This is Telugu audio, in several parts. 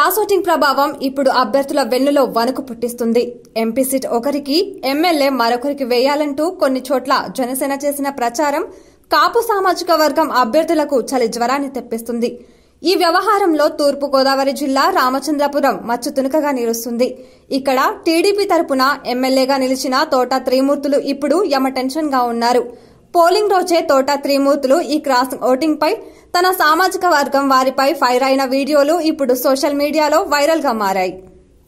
క్రాస్ ఓటింగ్ ప్రభావం ఇప్పుడు అభ్యర్థుల వెన్నులో వణుకు పుట్టిస్తుంది. ఎంపీ సీట్ ఒకరికి, ఎమ్మెల్యే మరొకరికి వేయాలంటూ కొన్ని చోట్ల జనసేన చేసిన ప్రచారం కాపు సామాజిక వర్గం అభ్యర్థులకు చలి జ్వరాన్ని తెప్పిస్తుంది. ఈ వ్యవహారంలో తూర్పు గోదావరి జిల్లా రామచంద్రపురం మచ్చు తునకగా నిలుస్తుంది. ఇక్కడ టీడీపీ తరపున ఎమ్మెల్యేగా నిలిచిన తోట త్రిమూర్తులు ఇప్పుడు యమ టెన్షన్ గా ఉన్నారు. పోలింగ్ రోజే తోట త్రిమూర్తులు ఈ క్రాస్ ఓటింగ్ పై తన సామాజిక వర్గం వారిపై ఫైర్ అయిన వీడియోలు ఇప్పుడు సోషల్ మీడియాలో వైరల్ గా మారాయి.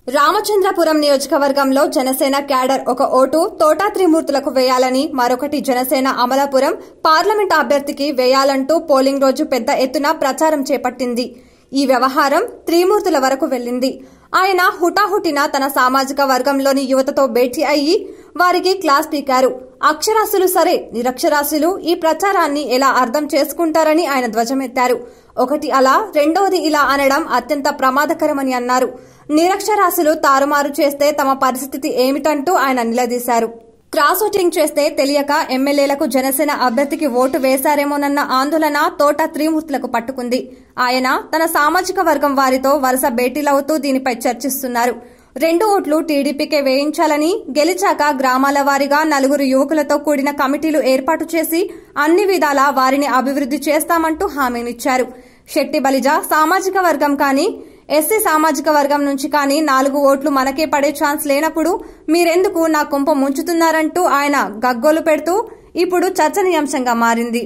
రామచంద్రపురం నియోజకవర్గంలో జనసేన క్యాడర్ ఒక ఓటు తోట త్రిమూర్తులకు వేయాలని, మరొకటి జనసేన అమలాపురం పార్లమెంట్ అభ్యర్థికి వేయాలంటూ పోలింగ్ రోజు పెద్ద ఎత్తున ప్రచారం చేపట్టింది. ఈ వ్యవహారం త్రిమూర్తుల వరకు వెళ్లింది. ఆయన హుటాహుటిన తన సామాజిక వర్గంలోని యువతతో భేటీ అయ్యి వారికి క్లాస్ పీకారు. అక్షరాస్యులు సరే, నిరక్షరాస్యులు ఈ ప్రచారాన్ని ఎలా అర్థం చేసుకుంటారని ఆయన ధ్వజమెత్తారు. ఒకటి అలా, రెండోది ఇలా అనడం అత్యంత ప్రమాదకరమని అన్నారు. నిరక్షరాస్యులు తారుమారు చేస్తే తమ పరిస్థితి ఏమిటంటూ ఆయన నిలదీశారు. క్రాస్ ఓటింగ్ చేస్తే తెలియక ఎమ్మెల్యేలకు జనసేన అభ్యర్థికి ఓటు వేశారేమోనన్న ఆందోళన తోట త్రిమూర్తులకు పట్టుకుంది. ఆయన తన సామాజిక వర్గం వారితో వరుస భేటీలవుతూ దీనిపై చర్చిస్తున్నారు. 2 ఓట్లు టీడీపీకే వేయించాలని, గెలిచాక గ్రామాల వారీగా 4 యువకులతో కూడిన కమిటీలు ఏర్పాటు చేసి అన్ని విధాలా వారిని అభివృద్ది చేస్తామంటూ హామీనిచ్చారు. శెట్టి బలిజ సామాజిక వర్గం కానీ, ఎస్సీ సామాజిక వర్గం నుంచి కానీ 4 ఓట్లు మనకే పడే ఛాన్స్ లేనప్పుడు మీరెందుకు నా కుంప ముంచుతున్నారంటూ ఆయన గగ్గోలు పెడుతూ ఇప్పుడు చర్చనీయాంశంగా మారింది.